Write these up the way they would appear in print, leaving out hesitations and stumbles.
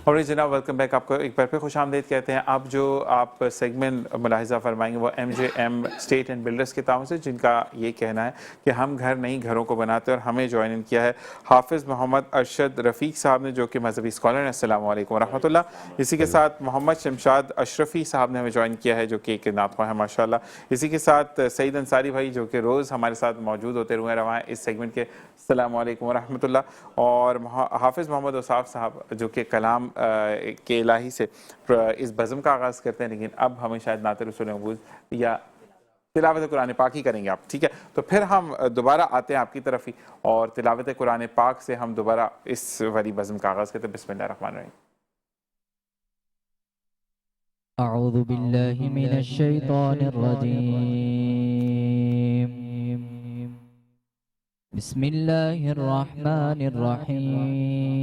और जनाब welcome back, आपको एक बार फिर खुश आमदीद कहते हैं। अब जो आप सेगमेंट मुलाहिज़ा फरमाएंगे वो MJM स्टेट एंड बिल्डर्स के ताउन से, जिनका ये कहना है कि हम घर नहीं घरों को बनाते, और हमें ज्वाइन इन किया है हाफिज़ मोहम्मद अरशद रफ़ीक साहब ने, जो कि मजहबी स्कॉलर हैं। अस्सलाम वालेकुम रहमतुल्लाह। इसी के साथ मोहम्मद शमशाद अशरफ़ी साहब ने हमें ज्वाइन किया है, जो कि एक नाख़्वा है माशाल्लाह। इसी के साथ सईद अंसारी भाई, जो कि रोज़ हमारे साथ मौजूद होते हुए रवा हैं इस सेगमेंट के। अस्सलाम वालेकुम रहमतुल्लाह। और हाफिज़ मोहम्मद औसाफ साहब, जो कि कलाम के इलाही से इस बज़म का आगाज़ करते हैं, लेकिन अब हमें शायद नात रसूल महबूब या तिलावत कुरान पाक ही करेंगे आप, ठीक है। तो फिर हम दोबारा आते हैं आपकी तरफ ही, और तिलावत कुरान पाक से हम दोबारा इस वाली बज़म का आगाज़ करते हैं। बिस्मिल्लाहिर्रहमानिर्रहीम। अऊज़ु बिल्लाहि मिनश शैतानिर रजीम। बिस्मिल्लाहिर रहमानिर रहीम।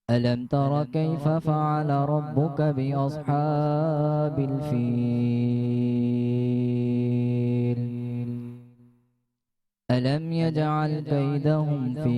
अलम तरा कैफ़ फ़अल रब्बुक बिअस्हाबिल फ़ील। अलम यजअल कैदहुम फ़ी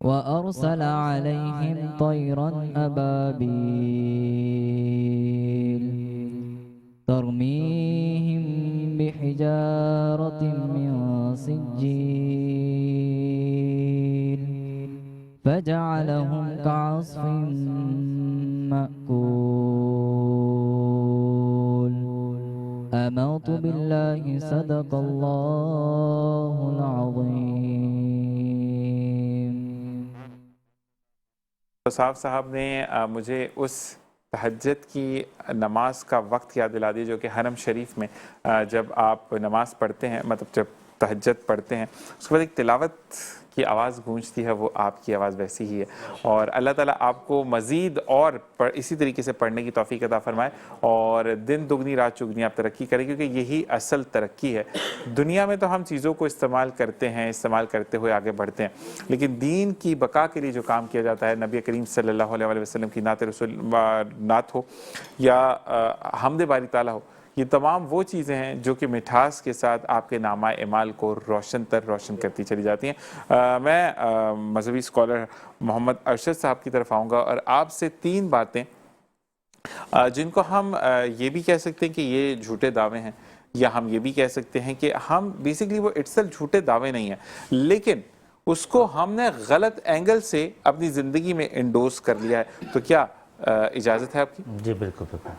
वअरसल अलैहिम तयरन अबाबील तरमीहिम बिहिजारतिम मिन सिज्जील फजअलहुम कअस्फिन मअकूल। आमनतु बिल्लाहि सदक़ल्लाहुल अज़ीम। औसाफ साहब ने मुझे उस तहज्जुद की नमाज का वक्त याद दिला दिया, जो कि हरम शरीफ में जब आप नमाज पढ़ते हैं, मतलब जब तहज्जुद पढ़ते हैं, उसके बाद एक तिलावत की आवाज़ गूंजती है, वो आपकी आवाज़ वैसी ही है। और अल्लाह ताला आपको मज़ीद और इसी तरीके से पढ़ने की तौफीक अता फरमाए, और दिन दुगनी रात चुगनी आप तरक्की करें, क्योंकि यही असल तरक्की है। दुनिया में तो हम चीज़ों को इस्तेमाल करते हैं, इस्तेमाल करते हुए आगे बढ़ते हैं, लेकिन दीन की बका के लिए जो काम किया जाता है, नबी करीम सल्लल्लाहु अलैहि वसल्लम की नात रसूल नात हो या हमद बारी ताला हो, ये तमाम वो चीज़ें हैं जो कि मिठास के साथ आपके नामा एमाल को रोशन करती चली जाती हैं। मैं मजहबी स्कॉलर मोहम्मद अरशद साहब की तरफ आऊँगा, और आपसे 3 बातें जिनको हम ये भी कह सकते हैं कि ये झूठे दावे हैं, या हम ये भी कह सकते हैं कि हम बेसिकली वो इट्सल्फ झूठे दावे नहीं हैं, लेकिन उसको हमने गलत एंगल से अपनी ज़िंदगी में इंडोर्स कर लिया है। तो क्या इजाज़त है आपकी? जी बिल्कुल बिल्कुल।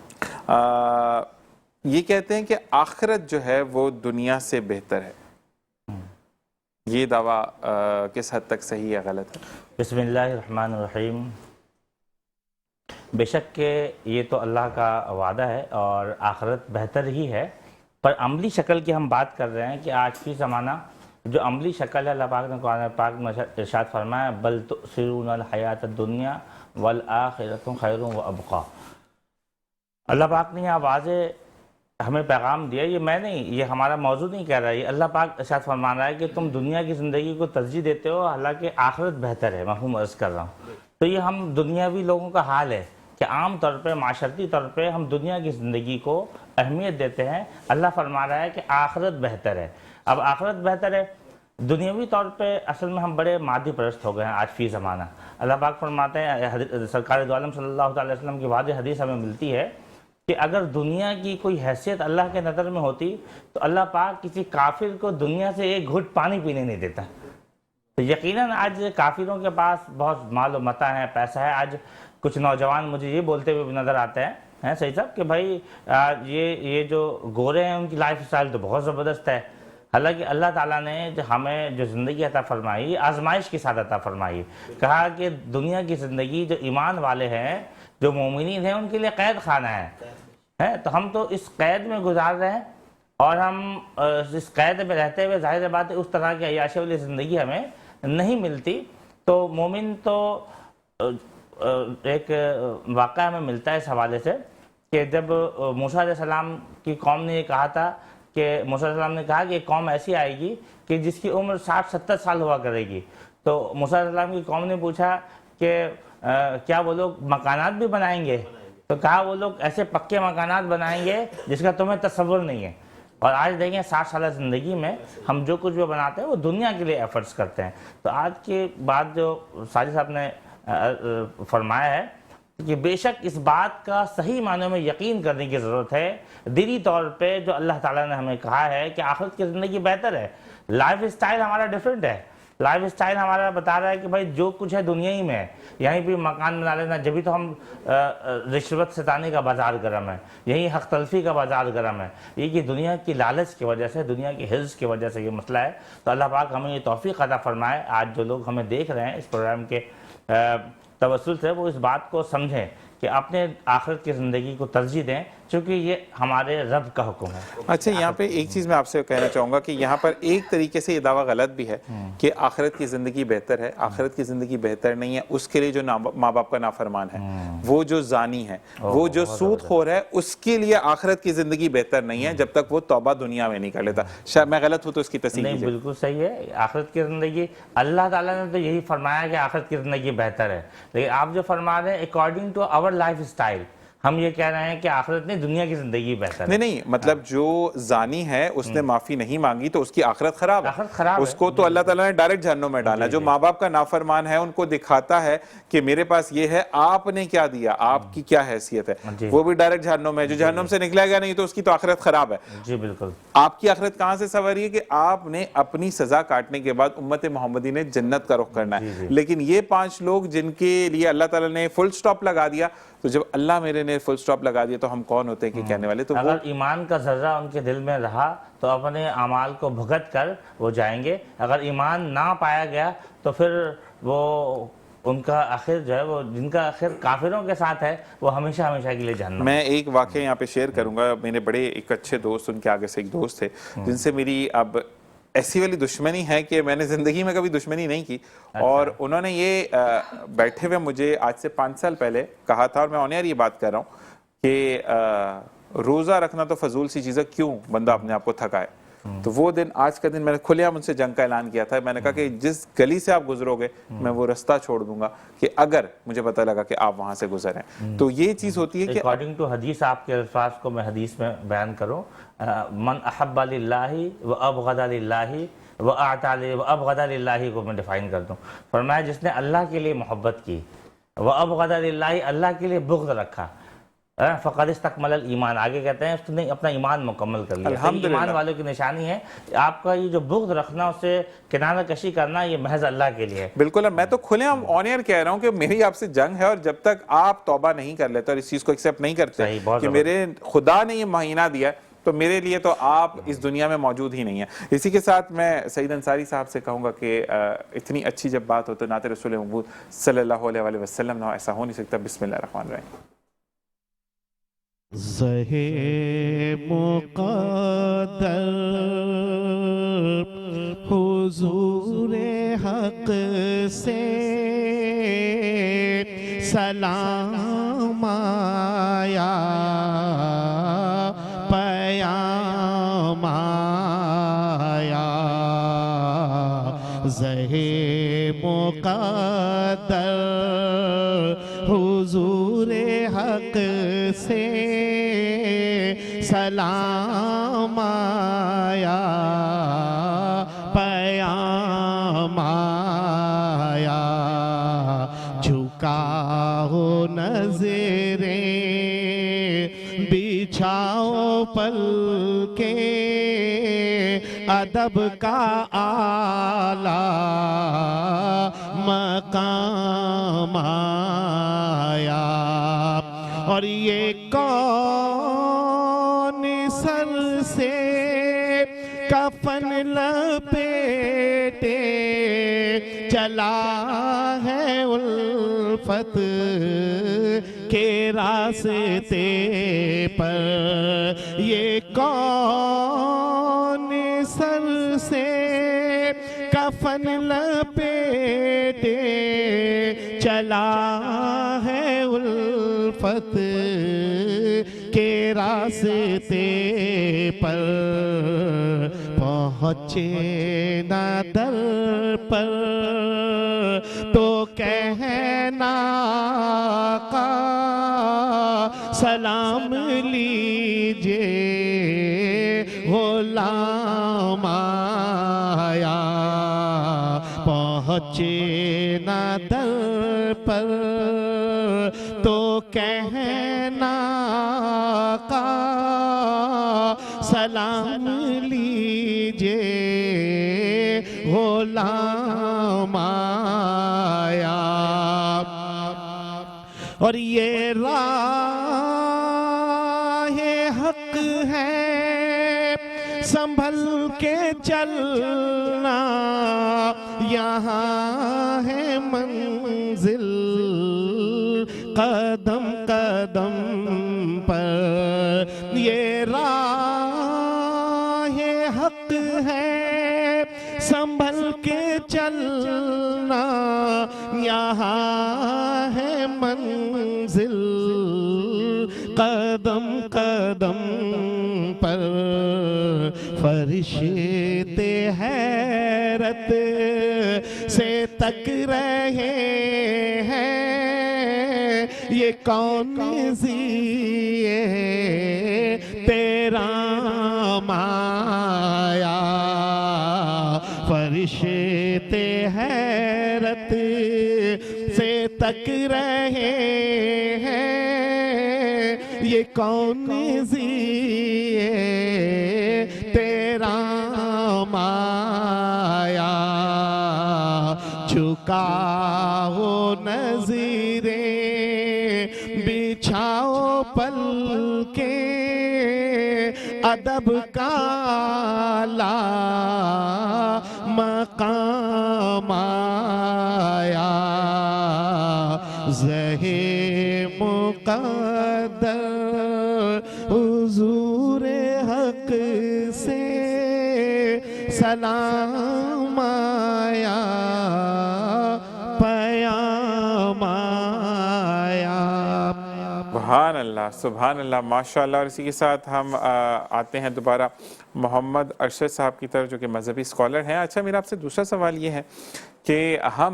ये कहते हैं कि आखिरत जो है वो दुनिया से बेहतर है, ये दावा किस हद तक सही या गलत है? बिस्मिल्लाहिर्रहमानिर्रहीम। बेशक के ये तो अल्लाह का वादा है और आखिरत बेहतर ही है, पर अमली शक्ल की हम बात कर रहे हैं कि आज की ज़माना जो अमली शक्ल है, अल्लाह पाक ने कुरान पाक में इरशाद फरमाया, बल तुसिरूनल हयातद दुनिया वल आखिरतु खैरुन व अबक़ा। अल्लाह पाक ने यहाँ वाज़े हमें पैगाम दिया, ये मैं नहीं, ये हमारा मौजू नहीं कह रहा है, ये अल्लाह पाक इरशाद फरमा रहा है कि तुम दुनिया की ज़िंदगी को तरजीह देते हो, हालांकि आखिरत बेहतर है। मफ़हूम अर्ज़ कर रहा हूँ। तो ये हम दुनियावी लोगों का हाल है कि आम तौर पे माशरती तौर पे हम दुनिया की ज़िंदगी को अहमियत देते हैं। अल्लाह फरमा रहा है कि आखिरत बेहतर है। अब आखिरत बेहतर है, दुनियावी तौर पे असल में हम बड़े मादी परस्त हो गए हैं आज फी ज़माना। अल्लाह पाक फरमाते हैं, सरकार दो आलम सल्लल्लाहु अलैहि वसल्लम की वाज़ेह हदीस हमें मिलती है कि अगर दुनिया की कोई हैसियत अल्लाह के नज़र में होती तो अल्लाह पाक किसी काफिर को दुनिया से एक घुट पानी पीने नहीं देता। तो यकीनन आज काफिरों के पास बहुत माल व मता है, पैसा है। आज कुछ नौजवान मुझे ये बोलते हुए नज़र आते हैं सही साहब कि भाई ये जो गोरे हैं उनकी लाइफ स्टाइल तो बहुत ज़बरदस्त है। हालांकि अल्लाह ताला ने हमें जो ज़िंदगी अता फरमाई, आजमाइश के साथ अता फरमाई। कहा कि दुनिया की ज़िंदगी जो ईमान वाले हैं, जो मोमिनीन हैं, उनके लिए कैद खाना है। तो हम तो इस कैद में गुजार रहे हैं, और हम इस कैद में रहते हुए जाहिर बात है उस तरह की अय्याशी वाली ज़िंदगी हमें नहीं मिलती। तो मोमिन तो एक वाक़या हमें मिलता है इस हवाले से कि जब मूसा अलैहिस्सलाम की कौम ने ये कहा था कि मूसा अलैहिस्सलाम ने कहा कि एक कौम ऐसी आएगी कि जिसकी उम्र 60-70 साल हुआ करेगी। तो मूसा अलैहिस्सलाम की कौम ने पूछा कि क्या वो लोग मकानात भी बनाएंगे? तो कहा वो लोग ऐसे पक्के मकानात बनाएंगे जिसका तुम्हें तसव्वुर नहीं है। और आज देखें 60 साल ज़िंदगी में हम जो कुछ भी बनाते हैं वो दुनिया के लिए एफर्ट्स करते हैं। तो आज के बाद जो साजिद साहब ने फरमाया है कि बेशक इस बात का सही मानों में यकीन करने की ज़रूरत है, दीनी तौर पे जो अल्लाह ताला ने हमें कहा है कि आखिरत की ज़िंदगी बेहतर है। लाइफ स्टाइल हमारा डिफरेंट है। लाइफ स्टाइल हमारा बता रहा है कि भाई जो कुछ है दुनिया ही में है, यहीं भी मकान बना लेना, जब भी तो हम रिश्वत सताने का बाजार गर्म है, यहीं हक तलफी का बाजार गर्म है। ये कि दुनिया की लालच की वजह से, दुनिया की हिर्स की वजह से ये मसला है। तो अल्लाह पाक हमें ये तौफीक अता फरमाए, आज जो लोग हमें देख रहे हैं इस प्रोग्राम के तवस्सुल से, वो इस बात को समझें कि अपने आखिरत की ज़िंदगी को तरजीह दें, क्योंकि ये हमारे रब का हुक्म है। अच्छा, यहाँ पे एक चीज़ मैं आपसे कहना चाहूँगा कि यहाँ पर एक तरीके से ये दावा गलत भी है कि आखिरत की ज़िंदगी बेहतर है। आखिरत की ज़िंदगी बेहतर नहीं है उसके लिए जो माँ बाप का नाफरमान है, वो जो जानी है, वो जो सूदखोर है, उसके लिए आखिरत की ज़िंदगी बेहतर नहीं है जब तक वो तौबा दुनिया में नहीं कर लेता। शायद मैं गलत हूँ तो उसकी तस्दीक नहीं, बिल्कुल सही है। आखिरत की ज़िंदगी, अल्लाह ताला ने तो यही फरमाया कि आखिरत की ज़िंदगी बेहतर है, लेकिन आप जो फरमा रहे हैं according to our lifestyle, हम ये कह रहे हैं कि आखिरत नहीं, दुनिया की ज़िंदगी बेहतर है। नहीं, मतलब जो जानी है उसने माफ़ी नहीं मांगी तो उसकी आखिरत खराब है, आखिरत खराब है। उसको तो अल्लाह ताला ने डायरेक्ट जहन्नुम में डाला। जो माँ बाप का नाफरमान है उनको दिखाता है कि मेरे पास ये है, आपने क्या दिया, आपकी क्या हैसियत है, वो भी डायरेक्ट जहन्नुम है। जो जहन्नुम से निकलेगा नहीं तो उसकी तो आखिरत खराब है। जी बिल्कुल। आपकी आखिरत कहाँ से सवारी है कि आपने अपनी सजा काटने के बाद उम्मत मोहम्मदी ने जन्नत का रुख करना है। लेकिन ये 5 लोग जिनके लिए अल्लाह ताला ने फुल स्टॉप लगा दिया, तो जब अल्लाह मेरे ने फुल स्टॉप लगा दिया तो हम कौन होते हैं कि कहने वाले। तो अगर ईमान का जर्रा उनके दिल में रहा तो अपने अमाल को भुगत कर वो जाएंगे। अगर ईमान ना पाया गया तो फिर वो उनका आखिर जो है, वो जिनका आखिर काफिरों के साथ है, वो हमेशा हमेशा के लिए जहन्नम। मैं एक वाक़या यहाँ पे शेयर करूंगा। मेरे बड़े एक अच्छे दोस्त, उनके आगे से एक दोस्त थे जिनसे मेरी अब ऐसी वाली दुश्मनी है कि मैंने ज़िंदगी में कभी दुश्मनी नहीं की। और उन्होंने ये बैठे हुए मुझे आज से 5 साल पहले कहा था, और मैं ऑन एयर ये बात कर रहा हूँ कि रोज़ा रखना तो फजूल सी चीज़ है, क्यों बंदा अपने आप को थकाए। तो वो दिन, आज का दिन, मैंने खुलेआम उनसे जंग का ऐलान किया था। मैंने कहा कि जिस गली से आप गुजरोगे मैं वो रास्ता छोड़ दूंगा कि अगर मुझे पता लगा कि आप वहां से गुजरे। तो ये चीज़ होती है कि अकॉर्डिंग टू हदीस, आपके अल्फाज को मैं हदीस में बयान करूँ, मन अहब्बा लिल्लाहि व अबग़दा लिल्लाहि व अअता व अबग़दा लिल्लाहि को मैं डिफाइन कर दूँ। फरमाया जिसने अल्लाह के लिए मोहब्बत की, व अबग़दा लिल्लाहि, अल्लाह के लिए बुग़्ज़ रखा, फ़क़द इस्तकमल ईमान, आगे कहते हैं उसने अपना ईमान मुकम्मल कर लिया। तो ईमान वालों की निशानी है आपका ये जो बुग़्ज़ रखना, उससे किनारा कशी करना, ये महज अल्लाह के लिए। बिल्कुल। मैं तो खुलेआम ऑन एयर कह रहा हूँ कि मेरी आपसे जंग है, और जब तक आप तौबा नहीं कर लेते और इस चीज़ को एक्सेप्ट नहीं करते कि मेरे खुदा ने ये महीना दिया तो मेरे लिए तो आप इस दुनिया में मौजूद ही नहीं है। इसी के साथ मैं सईद अंसारी साहब से कहूँगा कि इतनी अच्छी जब बात हो तो नाते रसूल महबूब सल्लल्लाहु अलैहि वसल्लम ना, ऐसा हो नहीं सकता। बिस्मिल्लाहिर्रहमानिर्रहीम। ज़हे मुक़द्दर हुज़ूरे हक़ से सलाम आया, पयाम आया। ज़हे मुक़द्दर हुज़ूरे हक़ से सलाम आया, पयाम आया। झुकाओ नज़रें, बिछाओ पलके, अदब का आला मकाम आया। और ये कौन सर से कफन लपेटे चला है उल्फत के रास्ते पर। ये कौन सर से कफन लपेटे चला है उल्फत के रास्ते पर। पहुँचे ना दर पर तो कहना का सलाम लीजिए, हो माया पहुँचे ना दर पर तो कहना का सलाम लीजिए गुलाम आया। और ये राह हक है संभल के चलना, यहाँ है मंजिल कदम कदम पर। ये राह हक है संभल के चलना, यहाँ है मंजिल कदम कदम पर। फरिश्ते हैरत से तक रहे हैं, ये कौन जिए तेरा माया। फरिश्ते हैरत से तक रहे हैं, ये कौन जिए तेरा माया। झुकाओ नज़रें बिछाओ पल के अदब काला मकाम आया। ज़हे मुक़द्दर हुज़ूर हक से सलाम आया, पयाम आया। सुभान अल्लाह, सुभान अल्लाह, माशाअल्लाह। और इसी के साथ हम आते हैं दोबारा मोहम्मद अरशद साहब की तरफ, जो कि मजहबी स्कॉलर हैं। अच्छा, मेरा आपसे दूसरा सवाल ये है कि हम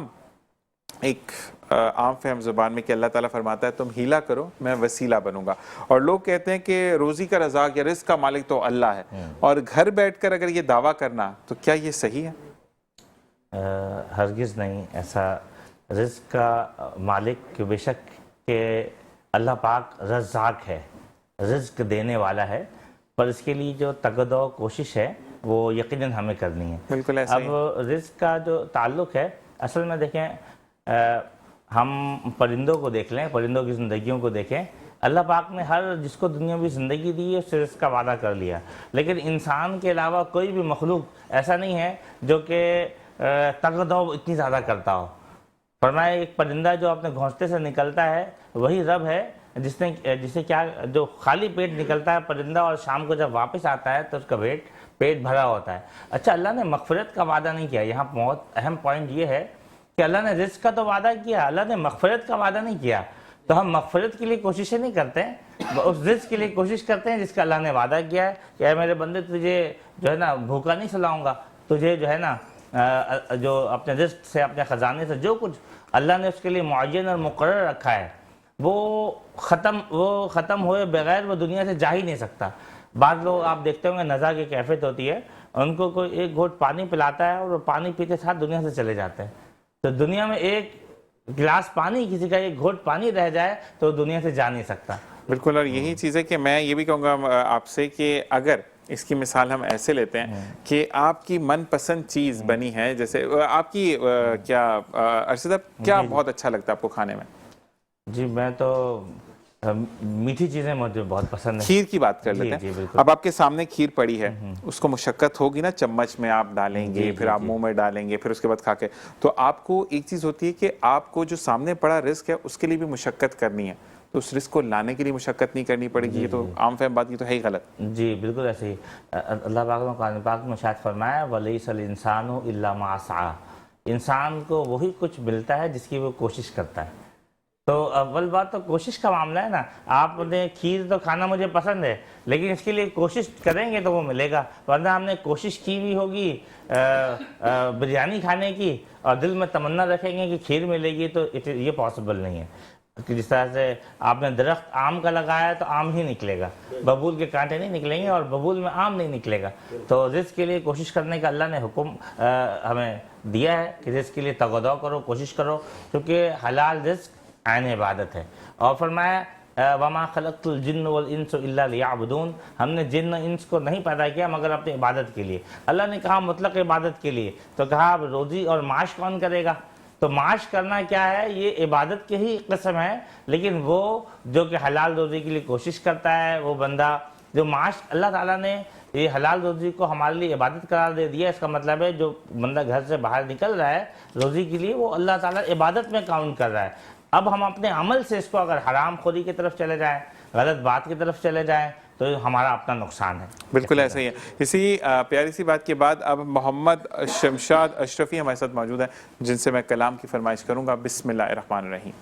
एक आम फहम ज़ुबान में कि अल्लाह ताला फरमाता है तुम हीला करो मैं वसीला बनूंगा, और लोग कहते हैं कि रोज़ी का रज़ाक या रिज़्क़ का मालिक तो अल्लाह है, और घर बैठकर अगर ये दावा करना तो क्या ये सही है? हरगिज़ नहीं। ऐसा रिज़्क़ का मालिक बेशक के अल्लाह पाक रज़्ज़ाक है, रिज़्क़ देने वाला है, पर इसके लिए जो तगदो कोशिश है वो यकीनन हमें करनी है। बिल्कुल ऐसा ही। अब रिज़्क़ का जो ताल्लुक़ है, असल में देखें, हम परिंदों को देख लें, परिंदों की ज़िंदगियों को देखें। अल्लाह पाक ने हर जिसको दुनिया में ज़िंदगी दी है उससे रिज़्क़ का वादा कर लिया, लेकिन इंसान के अलावा कोई भी मखलूक ऐसा नहीं है जो कि तगदो इतनी ज़्यादा करता हो। फरमाया एक परिंदा जो अपने घोंसले से निकलता है वही रब है जिसे क्या, जो खाली पेट निकलता है परिंदा और शाम को जब वापस आता है तो उसका पेट भरा होता है। अच्छा, अल्लाह ने मग़फ़िरत का वादा नहीं किया। यहाँ बहुत अहम पॉइंट ये है कि अल्लाह ने रिज़्क़ का तो वादा किया, अल्लाह ने मग़फ़िरत का वादा नहीं किया। तो हम मग़फ़िरत के लिए कोशिशें नहीं करते हैं, उस रिज़्क़ के लिए कोशिश करते हैं जिसका अल्लाह ने वादा किया है कि ऐ मेरे बंदे तुझे जो है ना भूखा नहीं सुलाऊंगा, तुझे जो है ना जो अपने रिज़्क़ से, अपने ख़जाने से जो कुछ अल्लाह ने उसके लिए मुअय्यन और मुक़र्रर रखा है वो ख़त्म हुए बगैर वो दुनिया से जा ही नहीं सकता। बाद लोग आप देखते होंगे नज़ा की कैफियत होती है, उनको कोई एक घोट पानी पिलाता है और वो पानी पीते साथ दुनिया से चले जाते हैं। तो दुनिया में एक गिलास पानी, किसी का एक घोट पानी रह जाए तो दुनिया से जा नहीं सकता। बिल्कुल, और यही चीज़ है कि मैं ये भी कहूँगा आपसे कि अगर इसकी मिसाल हम ऐसे लेते हैं कि आपकी मनपसंद चीज़ बनी है, जैसे आपकी क्या अरशद साहब क्या बहुत अच्छा लगता है आपको खाने में? जी, मैं तो मीठी चीज़ें मुझे बहुत पसंद है। खीर की बात कर लेते हैं। अब आपके सामने खीर पड़ी है, उसको मुशक्कत होगी ना, चम्मच में आप डालेंगे, फिर आप मुंह में डालेंगे, फिर उसके बाद खा के, तो आपको एक चीज़ होती है कि आपको जो सामने पड़ा रिस्क है उसके लिए भी मुशक्कत करनी है, तो उस रिस्क को लाने के लिए मुशक्कत नहीं करनी पड़ेगी। ये तो आम फहम बात, ये तो है ही गलत। जी बिल्कुल ऐसे ही। अल्लाह पाक ने कुरान पाक में शायद फरमाया वलैसल इंसानु इल्ला मा सआ, इंसान को वही कुछ मिलता है जिसकी वो कोशिश करता है। तो अव्वल बात तो कोशिश का मामला है ना। आपने खीर तो खाना मुझे पसंद है, लेकिन इसके लिए कोशिश करेंगे तो वो मिलेगा, वरना हमने कोशिश की भी होगी बिरयानी खाने की और दिल में तमन्ना रखेंगे कि खीर मिलेगी, तो ये पॉसिबल नहीं है। कि जिस तरह से आपने दरख्त आम का लगाया है तो आम ही निकलेगा, बबूल के कांटे नहीं निकलेंगे और बबूल में आम नहीं निकलेगा। तो रिज़्क़ के लिए कोशिश करने का अल्लाह ने हुक्म हमें दिया है कि रिज़्क़ के लिए तगदौ करो, कोशिश करो, क्योंकि हलाल रिज़्क़ ऐन इबादत है। और फरमाया वमा खलक़तुल जिन्न वल इंस इल्ला लियअबुदून, हमने जिन्न इंस को नहीं पैदा किया मगर अपनी इबादत के लिए। अल्लाह ने कहा मुतलक इबादत के लिए, तो कहा अब रोज़ी और माश कौन करेगा? तो माश करना क्या है, ये इबादत की ही किस्म है, लेकिन वो जो कि हलाल रोज़ी के लिए कोशिश करता है, वो बंदा जो माश, अल्लाह ताला ने ये हलाल रोज़ी को हमारे लिए इबादत करार दे दिया। इसका मतलब है जो बंदा घर से बाहर निकल रहा है रोज़ी के लिए, वो अल्लाह ताला इबादत में काउंट कर रहा है। अब हम अपने अमल से इसको अगर हराम खोरी की तरफ चले जाएँ, गलत बात की तरफ चले जाएँ, तो हमारा अपना नुकसान है। बिल्कुल ऐसा ही है। इसी प्यारी सी बात के बाद अब मोहम्मद शमशाद अशरफी हमारे साथ मौजूद हैं, जिनसे मैं कलाम की फरमाइश करूंगा। बिस्मिल्लाहिर्रहमानिर्रहीम।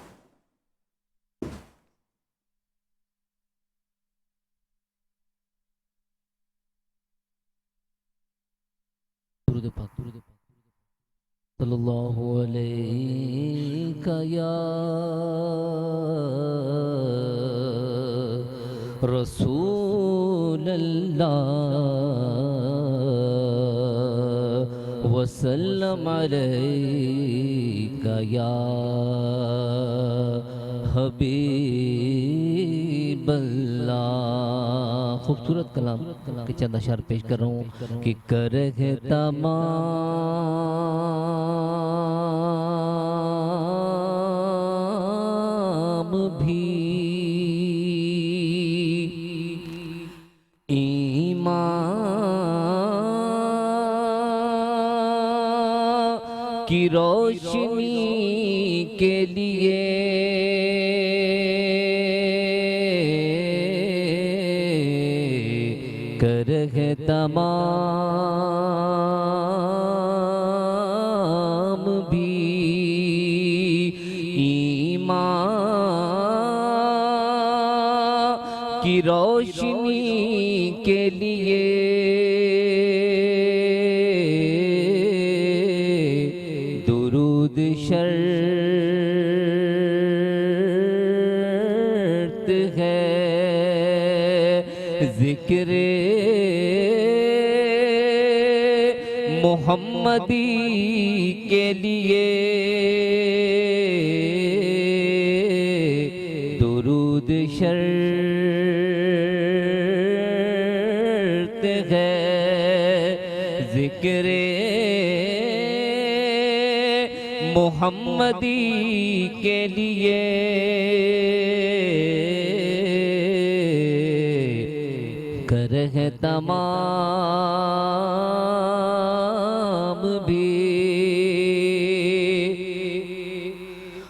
सल्लल्लाहु अलैहि या रसूल अल्लाह वसल्लम अलैका या हबीब अल्लाह। खूबसूरत कलाम के चंद अशार पेश कर रहा हूँ कि करे तमाम भी ईमान की रोशनी के लिए कर है तमाम भी ईमान की रोशनी के लिए दुरूद शर्त है, जिक्र मोहम्मदी के लिए दुरूद शर्त है, जिक्र मोहम्मदी के लिए कर है तमाम भी।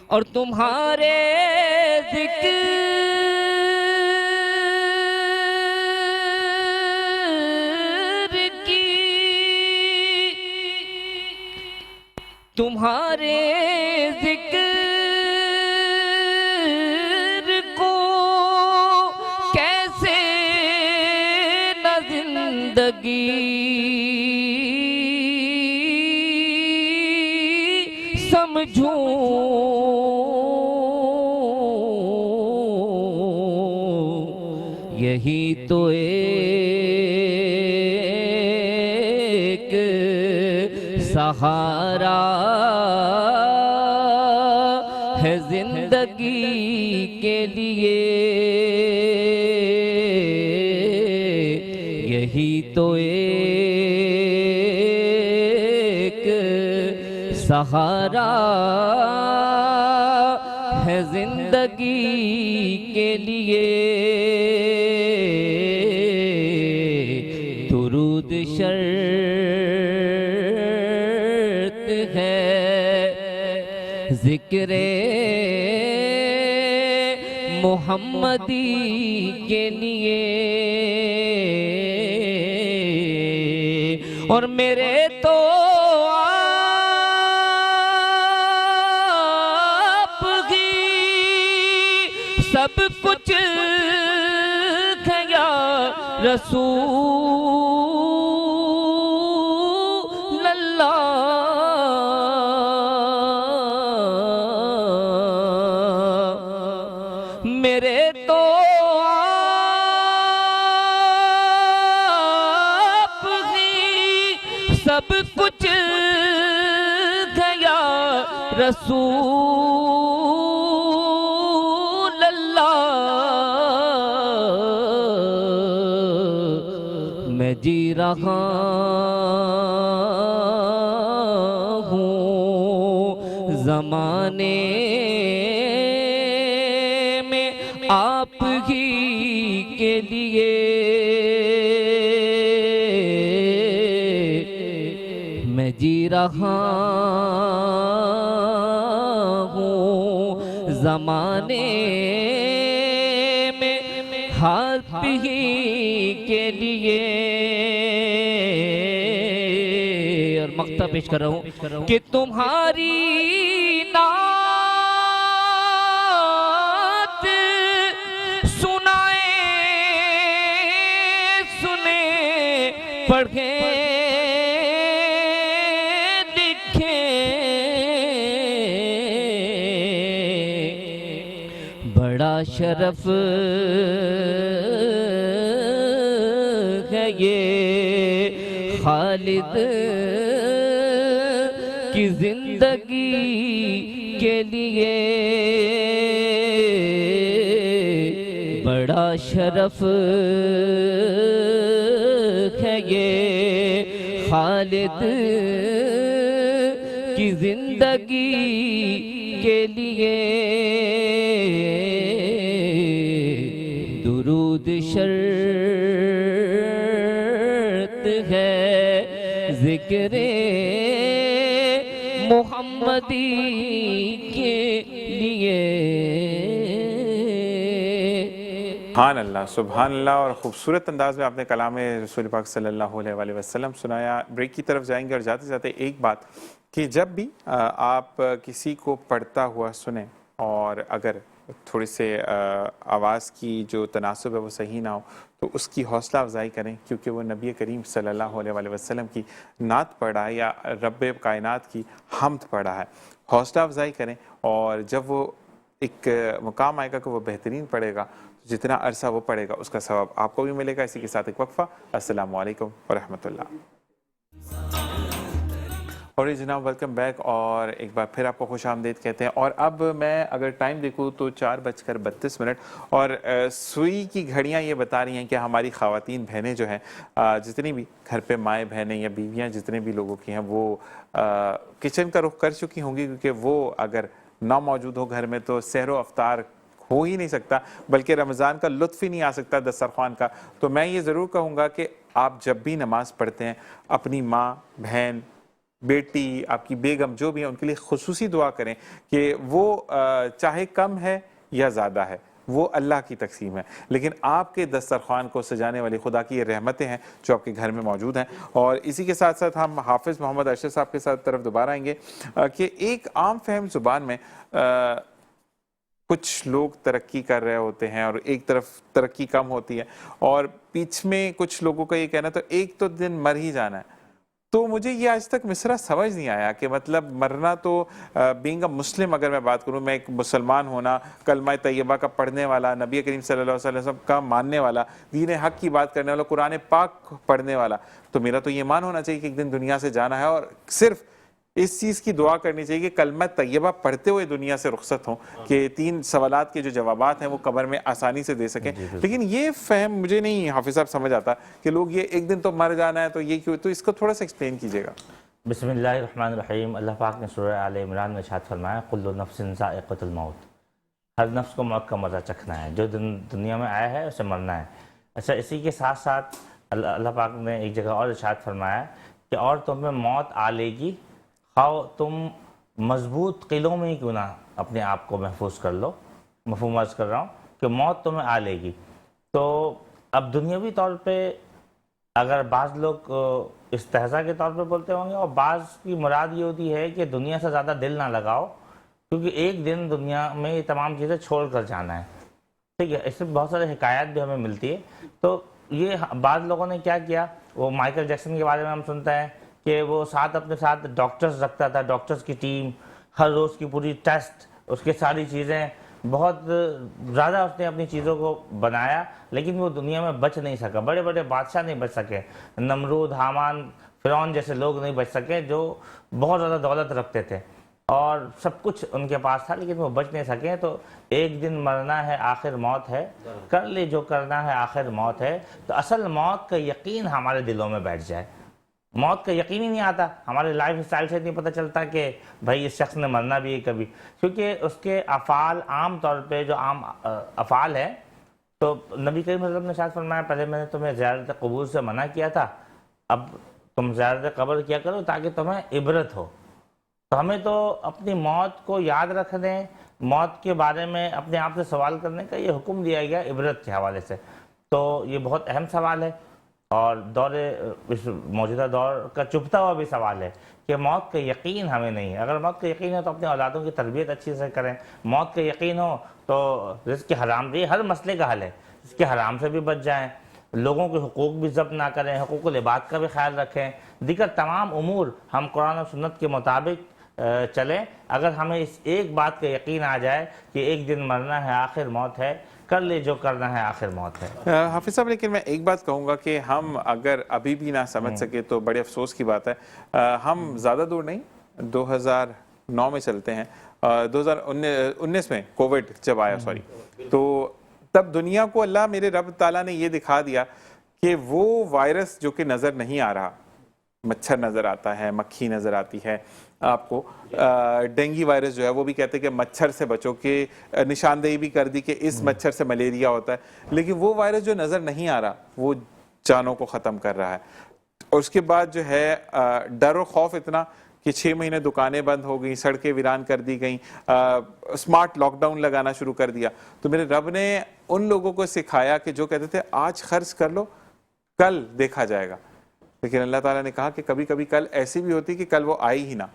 और तुम्हारे जिक्र की, तुम्हारे जिक्र को कैसे न जिंदगी समझूं, यही तो एक सहारा है जिंदगी के लिए, यही तो एक सहारा है जिंदगी के लिए। दुरूद शर्त है, जिक्र मोहम्मदी के लिए। और मेरे तो आप ही सब कुछ खया रसूल अल्लाह। रसूल अल्लाह मैं जी रहा हूँ ज़माने में आप ही के लिए मैं जी रहा हूँ ज़माने में आप ही के लिए। और मक्ता पेश कर रहा हूँ कि तुम्हारी नात सुनाए सुने पढ़े लिखे बड़ा शरफ है ये खालिद की जिंदगी के लिए बड़ा शरफ है ये खालिद की जिंदगी के लिए। दुरूद शर्त है जिक्रे मोहम्मदी के लिए। सुभान अल्लाह। और ख़ूबसूरत अंदाज में आपने कलाम रसूल पाक सल्लल्लाहु अलैहि वसल्लम सुनाया। ब्रेक की तरफ जाएंगे और जाते जाते एक बात कि जब भी आप किसी को पढ़ता हुआ सुने और अगर थोड़ी से आवाज़ की जो तनासुब है वो सही ना हो तो उसकी हौसला अफजाई करें, क्योंकि वो नबी करीम सल्लल्लाहु अलैहि वसल्लम की नात पढ़ा है या रब कायनात की हम्द पढ़ा है। हौसला अफजाई करें और जब वो एक मुकाम आएगा कि वो बेहतरीन पढ़ेगा तो जितना अरसा वो पढ़ेगा उसका सवाब आपको भी मिलेगा। इसी के साथ एक वक्फा। अस्सलामु अलैकुम व रहमतुल्लाह। और जनाब वेलकम बैक और एक बार फिर आपको खुश आमदीद कहते हैं। और अब मैं अगर टाइम देखूँ तो 4:32 और सुई की घड़ियाँ ये बता रही हैं कि हमारी ख़वातीन बहनें जो हैं जितनी भी घर पे माएँ बहनें या बीवियाँ जितने भी लोगों की हैं वो किचन का रुख कर चुकी होंगी, क्योंकि वो अगर ना मौजूद हो घर में तो सहरो अफ्तार हो ही नहीं सकता, बल्कि रमज़ान का लुत्फ़ ही नहीं आ सकता दस्तरख़्वान का। तो मैं ये ज़रूर कहूँगा कि आप जब भी नमाज़ पढ़ते हैं अपनी माँ, बहन, बेटी, आपकी बेगम जो भी है उनके लिए खुसूसी दुआ करें कि वो चाहे कम है या ज़्यादा है वो अल्लाह की तकसीम है, लेकिन आपके दस्तरख़्वान को सजाने वाली खुदा की ये रहमतें हैं जो आपके घर में मौजूद हैं। और इसी के साथ साथ हम हाफिज़ मोहम्मद अरशद साहब के साथ तरफ दोबारा आएंगे कि एक आम फहम ज़ुबान में कुछ लोग तरक्की कर रहे होते हैं और एक तरफ तरक्की कम होती है और बीच में कुछ लोगों का ये कहना तो एक तो दिन मर ही जाना है। तो मुझे ये आज तक मिसरा समझ नहीं आया कि मतलब मरना तो बीइंग अ मुस्लिम, अगर मैं बात करूँ, मैं एक मुसलमान होना, कलमा तैयबा का पढ़ने वाला, नबी करीम सल्लल्लाहु अलैहि वसल्लम का मानने वाला, दीन हक की बात करने वाला, कुरान पाक पढ़ने वाला, तो मेरा तो ये मान होना चाहिए कि एक दिन दुनिया से जाना है और सिर्फ इस चीज़ की दुआ करनी चाहिए कि कलमा तैयबा पढ़ते हुए दुनिया से रुखसत हों कि 3 सवालात के जो जवाबात हैं वो कब्र में आसानी से दे सकें। लेकिन ये फहम मुझे नहीं हाफिज़ साहब समझ आता कि लोग ये एक दिन तो मर जाना है तो ये क्यों, तो इसको थोड़ा सा एक्सप्लेन कीजिएगा। बिस्मिल्लाहिर्रहमानिर्रहीम। अल्लाह पाक ने सूरह आले इमरान में इरशाद फरमाया कुल्लु नफ्सिन ज़ाइक़तुल मौत, हर नफ्स को मौत का मज़ा चखना है, जो दुनिया में आया है उसे मरना है। अच्छा, इसी के साथ साथ अल्लाह पाक ने एक जगह और इरशाद फरमाया कि और तुम्हें मौत आ लेगी, खाओ तुम मजबूत किलों में ही क्यों ना अपने आप को महफूज कर लो। मफहूम अर्ज़ कर रहा हूँ कि मौत तुम्हें आ लेगी। तो अब दुनियावी तौर पे अगर बाज़ लोग इस्तेहज़ा के तौर पे बोलते होंगे और बाज़ की मुराद ये होती है कि दुनिया से ज़्यादा दिल ना लगाओ, क्योंकि एक दिन दुनिया में ये तमाम चीज़ें छोड़ कर जाना है। ठीक है, इससे बहुत सारी हिकायत भी हमें मिलती है। तो ये बाज़ लोगों ने क्या किया, वो माइकल जैक्सन के बारे में हम सुनते हैं कि वो साथ अपने साथ डॉक्टर्स रखता था, डॉक्टर्स की टीम, हर रोज़ की पूरी टेस्ट, उसके सारी चीज़ें, बहुत ज़्यादा उसने अपनी चीज़ों को बनाया, लेकिन वो दुनिया में बच नहीं सका। बड़े बड़े बादशाह नहीं बच सके, नमरूद, हामान, फ़िरौन जैसे लोग नहीं बच सके जो बहुत ज़्यादा दौलत रखते थे। और सब कुछ उनके पास था, लेकिन वो बच नहीं सके। तो एक दिन मरना है आखिर मौत है, कर ले जो करना है आखिर मौत है। तो असल मौत का यकीन हमारे दिलों में बैठ जाए। मौत का यकीन ही नहीं आता, हमारे लाइफ स्टाइल से नहीं पता चलता कि भाई इस शख्स ने मरना भी है कभी, क्योंकि उसके अफ़ाल आम तौर पे जो आम अफ़ाल है, तो नबी करीम सल्लल्लाहु अलैहि वसल्लम ने शायद फरमाया, पहले मैंने तुम्हें ज़ियारत क़ुबूर से मना किया था, अब तुम ज़ियारत क़ब्र किया करो ताकि तुम्हें इबरत हो। तो हमें तो अपनी मौत को याद रखने, मौत के बारे में अपने आप से सवाल करने का ये हुक्म दिया गया इबरत के हवाले से। तो ये बहुत अहम सवाल है और इस मौजूदा दौर का चुभता हुआ भी सवाल है कि मौत का यकीन हमें नहीं है। अगर मौत का यकीन है तो अपने औलादों की तरबियत अच्छी से करें। मौत का यकीन हो तो रिज़्क़ हराम, ये हर मसले का हल है, इसके हराम से भी बच जाएं, लोगों के हुकूक भी ज़ब्त ना करें, हुकूकुल इबाद का भी ख्याल रखें, दीगर तमाम उमूर हम कुरान और सुन्नत के मुताबिक चलें। अगर हमें इस एक बात का यकीन आ जाए कि एक दिन मरना है आखिर मौत है, कर ले जो करना है आखिर मौत है। हाफिज साहब, लेकिन मैं एक बात कहूँगा कि हम अगर अभी भी ना समझ सके तो बड़े अफसोस की बात है। हम ज़्यादा दूर नहीं, 2009 में चलते हैं, 2019 में कोविड जब आया, सॉरी, तो तब दुनिया को अल्लाह मेरे रब ताला ने ये दिखा दिया कि वो वायरस जो कि नज़र नहीं आ रहा, मच्छर नज़र आता है, मक्खी नज़र आती है आपको, डेंगू वायरस जो है वो भी कहते हैं कि मच्छर से बचो, कि निशानदेही भी कर दी कि इस मच्छर से मलेरिया होता है, लेकिन वो वायरस जो नज़र नहीं आ रहा वो जानों को ख़त्म कर रहा है। और उसके बाद जो है डर और खौफ इतना कि 6 महीने दुकानें बंद हो गई, सड़कें वीरान कर दी गई, स्मार्ट लॉकडाउन लगाना शुरू कर दिया। तो मेरे रब ने उन लोगों को सिखाया कि जो कहते थे आज खर्च कर लो कल देखा जाएगा, लेकिन अल्लाह ताला ने कहा कि कभी कभी कल ऐसी भी होती कि कल वो आई ही ना।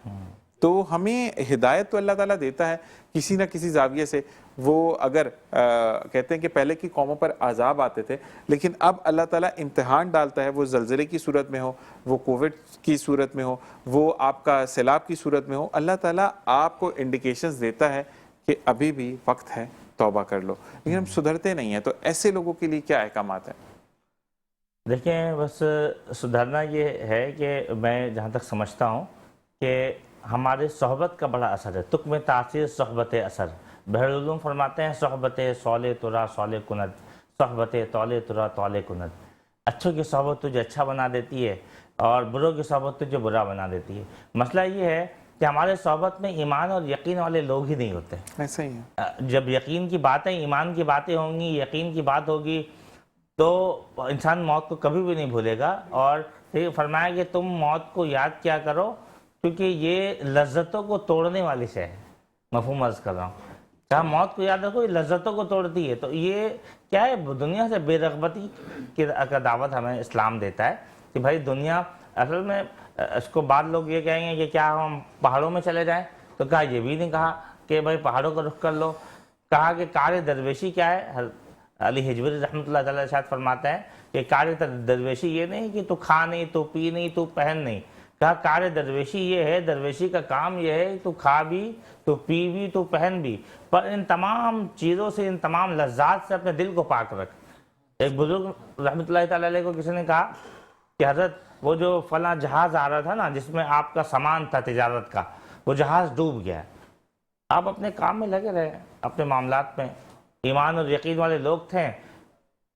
तो हमें हिदायत तो अल्लाह ताला देता है किसी न किसी जाविये से। वो अगर कहते हैं कि पहले की कौमों पर अजाब आते थे, लेकिन अब अल्लाह ताला इम्तिहान डालता है, वो ज़लज़ले की सूरत में हो, वो कोविड की सूरत में हो, वो आपका सैलाब की सूरत में हो, अल्लाह ताला आपको इंडिकेशंस देता है कि अभी भी वक्त है, तौबा कर लो, लेकिन हम सुधरते नहीं हैं। तो ऐसे लोगों के लिए क्या अहकामात हैं? देखें, बस सुधरना ये है कि मैं जहाँ तक समझता हूँ कि हमारे सोहबत का बड़ा असर है। तुक में तासीर सोहबत असर, बहरुल्लूम फरमाते हैं सोहबत सौले तुरा सौले कुनत, सोहबत तौले तुरा तौले कुनत। अच्छों की सोहबत तुझे अच्छा बना देती है और बुरों की सोहबत तुझे बुरा बना देती है। मसला ये है कि हमारे सोहबत में ईमान और यकीन वाले लोग ही नहीं होते। ऐसा ही है। जब यकीन की बातें, ईमान की बातें होंगी, यकीन की बात होगी, तो इंसान मौत को कभी भी नहीं भूलेगा। और ये फरमाया कि तुम मौत को याद क्या करो, क्योंकि ये लज्जतों को तोड़ने वाली शय है। मफहूम अर्ज कर रहा हूँ, चाहे मौत को याद रखो, ये लज्जतों को तोड़ती है। तो ये क्या है, दुनिया से बेरगबती की दावत हमें इस्लाम देता है कि भाई दुनिया, असल में इसको बाद लोग ये कहेंगे कि क्या हम पहाड़ों में चले जाएं, तो कहा ये भी नहीं कहा कि भाई पहाड़ों का रुख कर लो। कहा कि कार्य दरवेशी क्या है, अली हिजबरी रहमतुल्लाह अलैह शायद फरमाते हैं कि कार्य दरवेशी ये नहीं कि तू खा नहीं, तू पी नहीं, तू पहन नहीं। कहा कार्य दरवेशी ये है, दरवेशी का काम ये है तू खा भी, तू पी भी, तू पहन भी, पर इन तमाम चीज़ों से, इन तमाम लज्जात से अपने दिल को पाक रख। एक बुजुर्ग रहमतुल्लाह ताला अलैह को किसी ने कहा कि हज़रत वो जो फला जहाज़ आ रहा था ना, जिसमें आपका सामान था तिजारत का, वो जहाज़ डूब गया है। आप अपने काम में लगे रहे, अपने मामलात में। ईमान और यकीन वाले लोग थे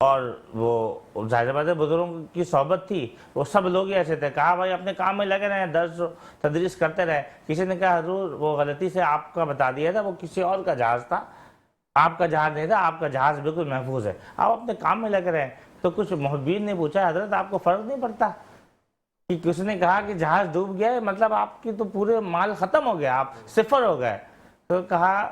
और वो जाहिर बात है बुजुर्गों की सोहबत थी, वो सब लोग ही ऐसे थे। कहा भाई अपने काम में लगे रहे, दर्स तदरीस करते रहे। किसी ने कहा हजूर वो गलती से आपका बता दिया था, वो किसी और का जहाज़ था, आपका जहाज़ नहीं था, आपका जहाज़ बिल्कुल महफूज है, आप अपने काम में लगे रहे। तो कुछ मुहब्बीन ने पूछा हजरत आपको फ़र्क नहीं पड़ता कि किसी ने कहा कि जहाज़ डूब गया है, मतलब आपकी तो पूरे माल ख़त्म हो गया, आप सिफर हो गए। तो कहा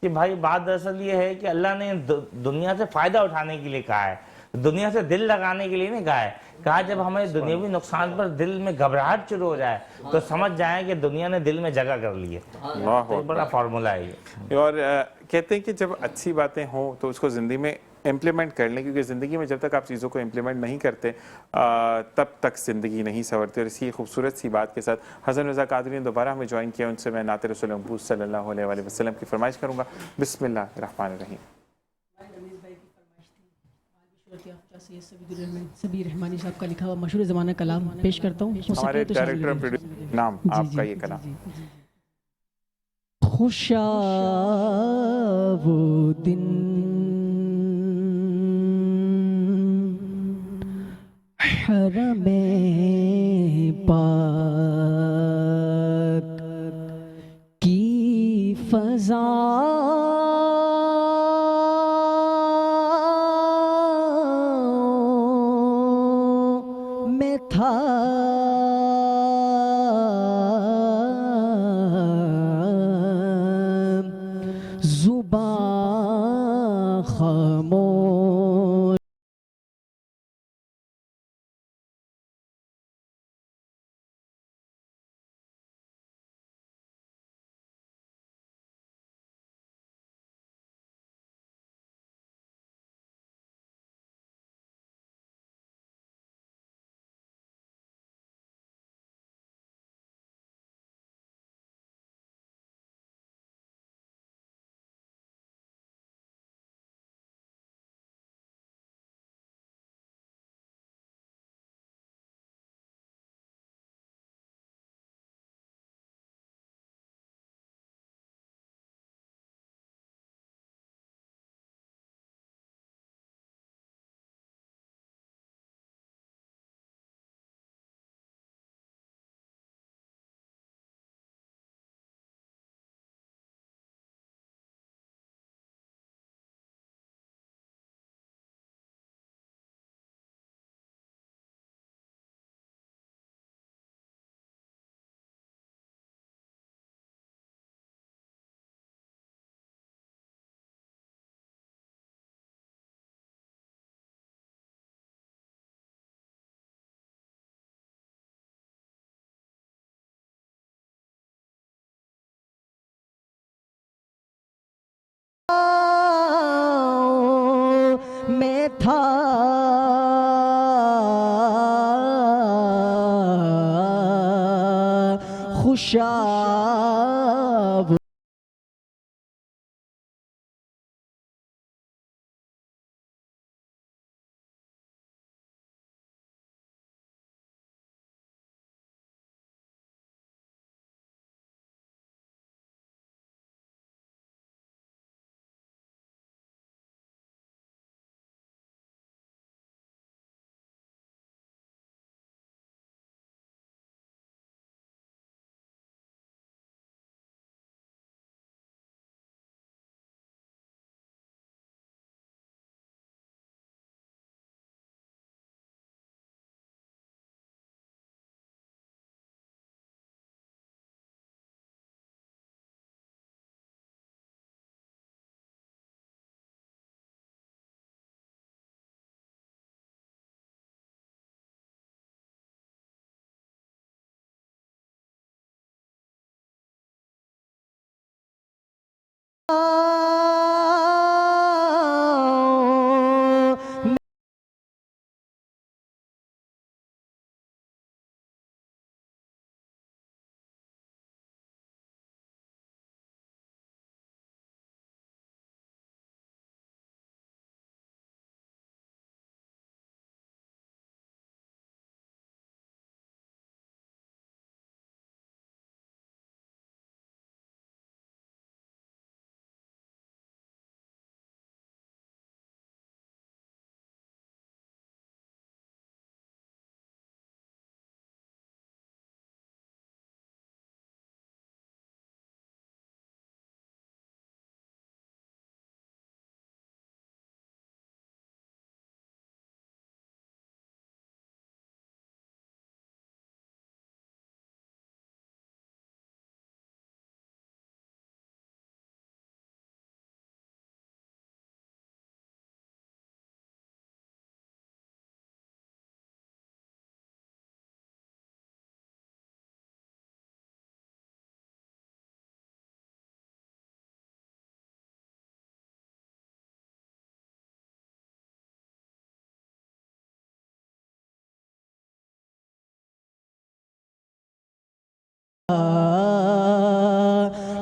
कि भाई बात दरअसल ये है कि अल्लाह ने दुनिया से फ़ायदा उठाने के लिए कहा है, दुनिया से दिल लगाने के लिए नहीं कहा है। कहा जब हमें दुनियावी नुकसान पर दिल में घबराहट शुरू हो जाए तो समझ जाए कि दुनिया ने दिल में जगह कर ली है। तो बड़ा फार्मूला है ये। और कहते हैं कि जब अच्छी बातें हों तो उसको ज़िंदगी में इम्प्लीमेंट कर लें, क्योंकि ज़िंदगी में जब तक आप चीज़ों को इम्प्लीमेंट नहीं करते तब तक ज़िंदगी नहीं संवरती। और इसी खूबसूरत सी बात के साथ हसन रज़ा कादरी ने दोबारा हमें ज्वाइन किया। उनसे मैं नाते रसूल महबूब सल्लल्लाहु अलैहि वसल्लम की फरमाइश करूँगा। बिस्मिल्लाहिर्रहमानिर्रहीम। सबीर रहमानी साहब का लिखा हुआ मशहूर ज़माना कलाम पेश करता हूँ। हमारे डायरेक्टर नाम आपका ये कलाम। खुशा वो दिन हरमे पाक की फजा में था जुबां खामोश। में था खुशा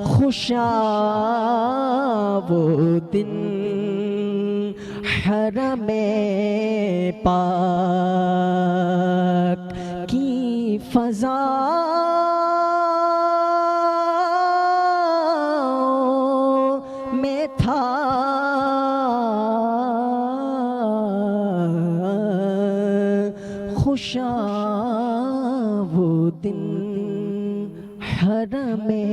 खुशा वो दिन हरमे पाक की फजा खुशा वो दिन हरमे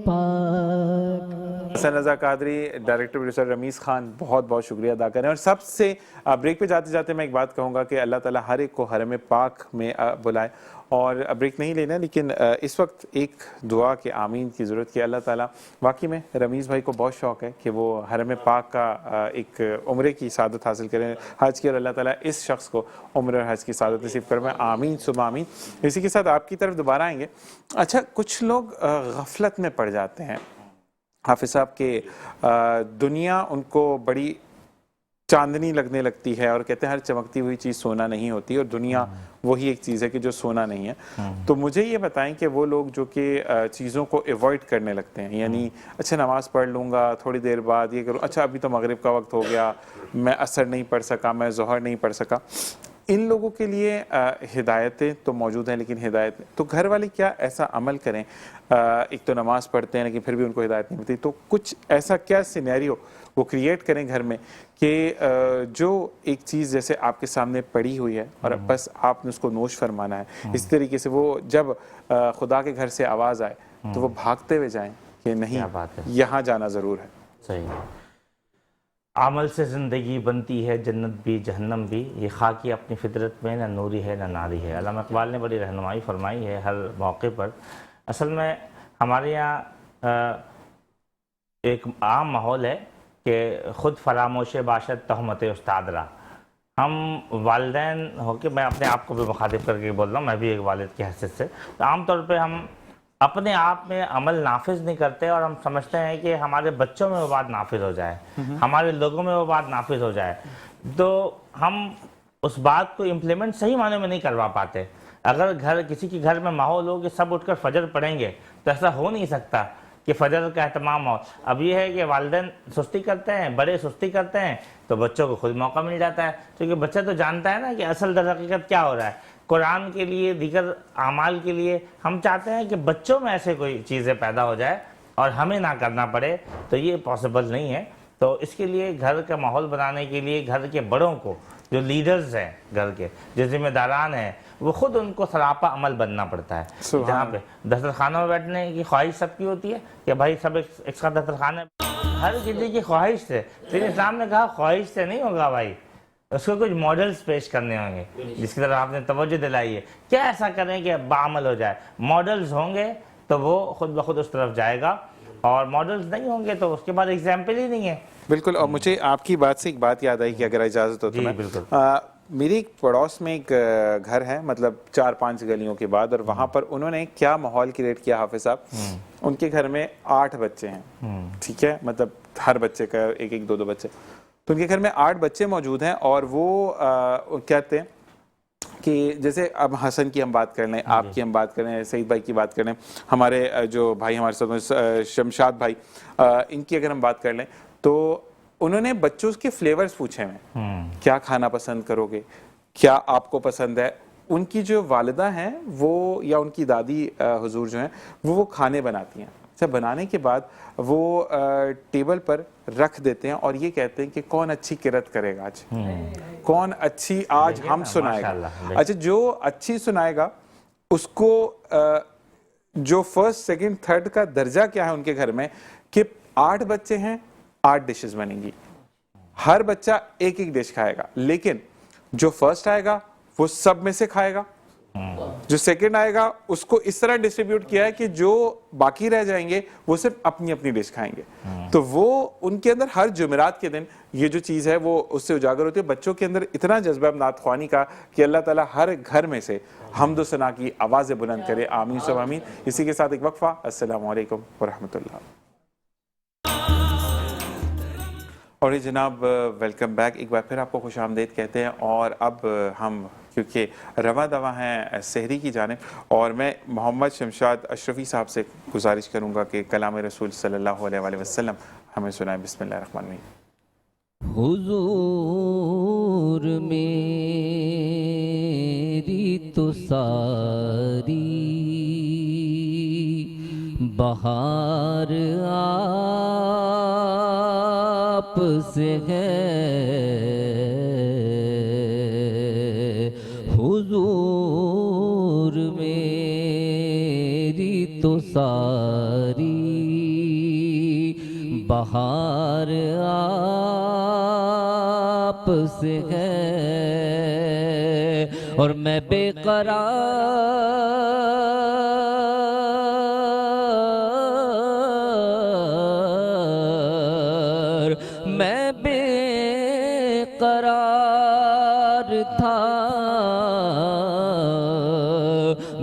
पाक। हसन रज़ा कादरी, डायरेक्टर प्रोड्यूसर रमीज़ खान, बहुत बहुत शुक्रिया अदा करें। और सबसे ब्रेक पे जाते जाते मैं एक बात कहूँगा कि अल्लाह ताला हर एक को हरम पाक में बुलाए। और ब्रेक नहीं लेना, लेकिन इस वक्त एक दुआ के आमीन की ज़रूरत है। अल्लाह ताला वाकई में रमीज़ भाई को बहुत शौक़ है कि वो हरम पाक का एक उम्रे की सादत हासिल करें, हज की, और अल्लाह ताला इस शख्स को उम्र और हज की सादत नसीब फरमाए। आमीन सुबह आमीन। इसी के साथ आपकी तरफ दोबारा आएंगे। अच्छा, कुछ लोग गफलत में पड़ जाते हैं हाफिज़ साहब के, दुनिया उनको बड़ी चांदनी लगने लगती है और कहते हैं हर चमकती हुई चीज़ सोना नहीं होती, और दुनिया वही एक चीज़ है कि जो सोना नहीं है। तो मुझे ये बताएं कि वो लोग जो कि चीज़ों को अवॉइड करने लगते हैं, यानी अच्छा नमाज़ पढ़ लूँगा थोड़ी देर बाद, ये करूँ, अच्छा अभी तो मगरिब का वक्त हो गया, मैं असर नहीं पढ़ सका, मैं ज़ोहर नहीं पढ़ सका। इन लोगों के लिए हिदायतें तो मौजूद हैं, लेकिन हिदायत तो घर वाले क्या ऐसा अमल करें? एक तो नमाज़ पढ़ते हैं लेकिन फिर भी उनको हिदायत नहीं मिलती, तो कुछ ऐसा क्या सिनेरियो वो क्रिएट करें घर में कि जो एक चीज़ जैसे आपके सामने पड़ी हुई है और बस आपने उसको नोश फरमाना है, इस तरीके से वो जब खुदा के घर से आवाज़ आए तो वो भागते हुए जाएं कि नहीं, यहाँ जाना ज़रूर है। सही है। अमल से ज़िंदगी बनती है, जन्नत भी जहन्नम भी, ये खाकी अपनी फितरत में न नूरी है न नारी है। अल्लामा इकबाल ने बड़ी रहनुमाई फरमाई है हर मौके पर। असल में हमारे यहाँ एक आम माहौल है कि ख़ुद फरामोश बाशत तहमत उस्ताद रहा। हम वालिदैन होकर, मैं अपने आप को भी मुखातिब करके बोल रहा हूँ, मैं भी एक वालिद की हैसियत से, तो आम तौर पे हम अपने आप में अमल नाफिज नहीं करते और हम समझते हैं कि हमारे बच्चों में वो बात नाफिज हो जाए, हमारे लोगों में वो बात नाफिज हो जाए, तो हम उस बात को इम्प्लीमेंट सही मायने में नहीं करवा पाते। अगर किसी के घर में माहौल हो कि सब उठकर फजर पढ़ेंगे, तो ऐसा हो नहीं सकता कि फजर का एहतमाम हो। अब ये है कि वालिदैन सुस्ती करते हैं, बड़े सुस्ती करते हैं, तो बच्चों को खुद मौका मिल जाता है, क्योंकि बच्चा तो जानता है ना कि असल दर हकीकत क्या हो रहा है। कुरान के लिए, दीगर आमाल के लिए हम चाहते हैं कि बच्चों में ऐसे कोई चीज़ें पैदा हो जाए और हमें ना करना पड़े, तो ये पॉसिबल नहीं है। तो इसके लिए घर का माहौल बनाने के लिए घर के बड़ों को, जो लीडर्स हैं घर के, जो जिम्मेदारान हैं, वो खुद उनको सरापा अमल बनना पड़ता है। जहाँ पे दस्तरखानों में बैठने की ख्वाहिश सबकी होती है कि भाई सब एक साथ दस्तरखान है, हर किसी की ख्वाहिश से, लेकिन इस्लाम ने कहा ख्वाहिश से नहीं होगा भाई, उसको कुछ मॉडल्स पेश करने होंगे, जिसकी तरफ आपने तवज्जो दिलाई है। क्या ऐसा करें कि बामल हो जाए? मॉडल्स होंगे तो वो खुद ब खुद उस तरफ जाएगा, और मॉडल्स नहीं होंगे तो उसके बाद एग्जाम्पल ही नहीं है। बिल्कुल। और मुझे आपकी बात से एक बात याद आई कि अगर इजाज़त हो तो मैं, बिल्कुल। मेरी एक पड़ोस में एक घर है, मतलब 4-5 गलियों के बाद, और वहाँ पर उन्होंने क्या माहौल क्रिएट किया हाफिज़ साहब, उनके घर में 8 बच्चे हैं, ठीक है, मतलब हर बच्चे का एक 2-2 बच्चे, तो उनके घर में 8 बच्चे मौजूद हैं। और वो कहते हैं कि जैसे अब हसन की हम बात कर लें, आपकी हम बात करें, सईद भाई की बात करें, हमारे जो भाई हमारे साथ शमशाद भाई, इनकी अगर हम बात कर लें, तो उन्होंने बच्चों के फ्लेवर्स पूछे हैं, क्या खाना पसंद करोगे, क्या आपको पसंद है। उनकी जो वालिदा हैं वो, या उनकी दादी हुजूर जो हैं, वो खाने बनाती हैं। सब बनाने के बाद वो टेबल पर रख देते हैं और ये कहते हैं कि कौन अच्छी किरत करेगा आज, कौन अच्छी आज हम सुनाएगा। अच्छा, जो अच्छी सुनाएगा उसको जो फर्स्ट, सेकंड, थर्ड का दर्जा क्या है उनके घर में, कि 8 बच्चे हैं, 8 डिशेस बनेंगी, हर बच्चा एक डिश खाएगा, लेकिन जो फर्स्ट आएगा वो सब में से खाएगा, जो सेकंड आएगा उसको इस तरह डिस्ट्रीब्यूट किया है कि जो बाकी रह जाएंगे वो सिर्फ अपनी अपनी डिश खाएंगे। तो वो उनके अंदर हर जुमेरात के दिन ये जो चीज़ है वो उससे उजागर होती है। बच्चों के अंदर इतना जज्बा नात ख्वानी का कि अल्लाह ताला हर घर में से हम्द सना की आवाज़ें बुलंद करे। आमीन सब आमीन। इसी के साथ एक वक्फा। अस्सलामु अलैकुम व रहमतुल्लाह। और ये जनाब, वेलकम बैक। एक बार फिर आपको खुश आमदीद कहते हैं। और अब हम क्योंकि रवा दवा हैं सहरी की जानिब, और मैं मोहम्मद शमशाद अशरफी साहब से गुजारिश करूँगा कि कलाम रसूल सल्लल्लाहु अलैहि वसल्लम हमें सुनाएं। बिस्मिल्लाह रहमान रहीम। हुजूर मेरी तो सारी बहार आप से है, बहार आप से है और मैं बेकरार, मैं बेकरार था,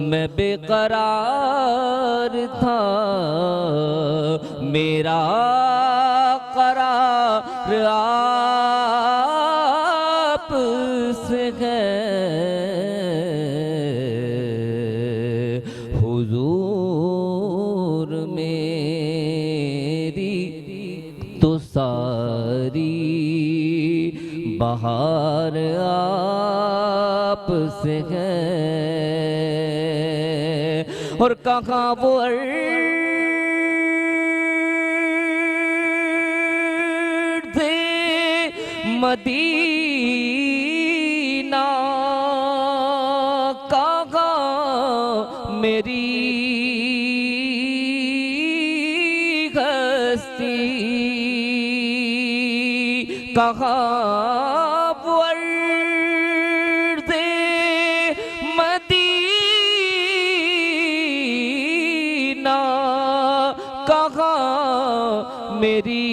मैं बेकरार था, मेरा करार आप से है। हुजूर मेरी तो सारी बहार आप से है और कहाँ वो अर्ज़े मदीना, कहाँ मेरी हस्ती, कहाँ वो अर्ज़े मदीना, कहाँ मेरी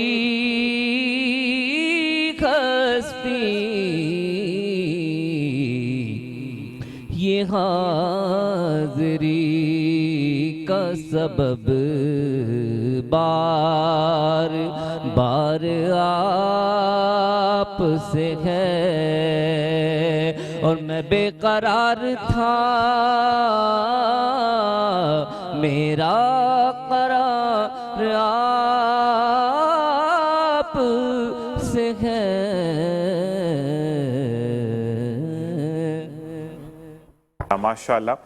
हस्ती। ये हाज़री का सबब बार बार आप से है और मैं बेकरार था, मेरा करार आप से है। माशाल्लाह।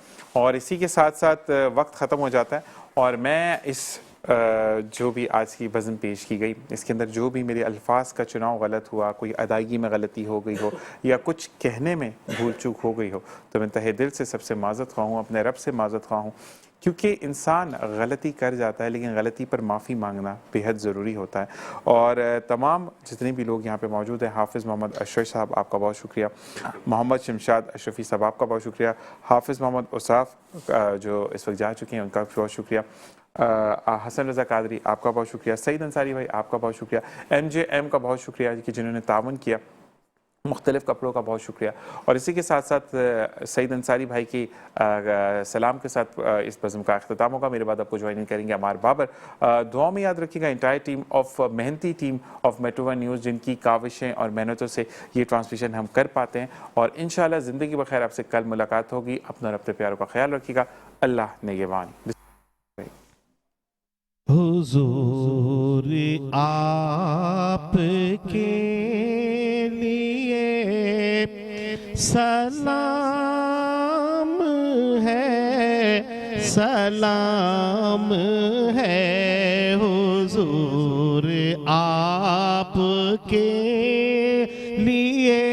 और इसी के साथ साथ वक्त ख़त्म हो जाता है और मैं इस जो भी आज की बज़म पेश की गई इसके अंदर जो भी मेरे अल्फाज का चुनाव गलत हुआ, कोई अदायगी में गलती हो गई हो या कुछ कहने में भूल चूक हो गई हो तो मैं तहे दिल से सबसे माज़रत ख़्वाह हूँ, अपने रब से माज़रत ख़्वाह हूँ, क्योंकि इंसान गलती कर जाता है लेकिन गलती पर माफ़ी मांगना बेहद ज़रूरी होता है। और तमाम जितने भी लोग यहाँ पे मौजूद हैं, हाफ़िज़ मोहम्मद अशरफ साहब आपका बहुत शुक्रिया, मोहम्मद शमशाद अशरफी साहब आपका बहुत शुक्रिया, हाफ़िज़ मोहम्मद उसाफ़ जो इस वक्त जा चुके हैं उनका बहुत शुक्रिया, हसन रज़ा कादरी आपका बहुत शुक्रिया, सईद अंसारी भाई आपका बहुत शुक्रिया, MJM का बहुत शुक्रिया कि जिन्होंने ताउन किया, मुख्तलिफ़ कपड़ों का बहुत शुक्रिया। और इसी के साथ साथ सईद अंसारी भाई की सलाम के साथ इस बज़म का अख्ताम होगा। मेरे बाद आपको ज्वाइन करेंगे अमार बाबर। दुआ में याद रखिएगा इंटायर टीम ऑफ मेहनती team of metro one news जिनकी काविशें और मेहनतों से ये ट्रांसमिशन हम कर पाते हैं। और इंशाअल्लाह ज़िंदगी बखैर आपसे कल मुलाकात होगी। अपना और अपने प्यारों का ख्याल रखिएगा। अल्लाह निगहबान। हुजूर आपके लिए सलाम है, सलाम है। हुजूर आपके लिए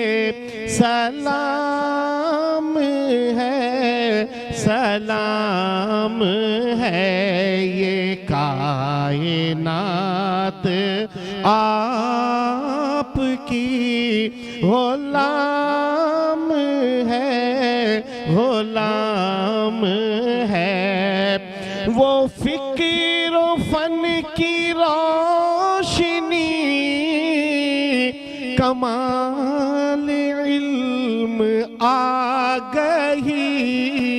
सलाम है, सलाम है। ये कायनात आपकी गुलाम है, गुलाम है। वो फिक्र फन की रोशनी, कमाल इल्म आ गई।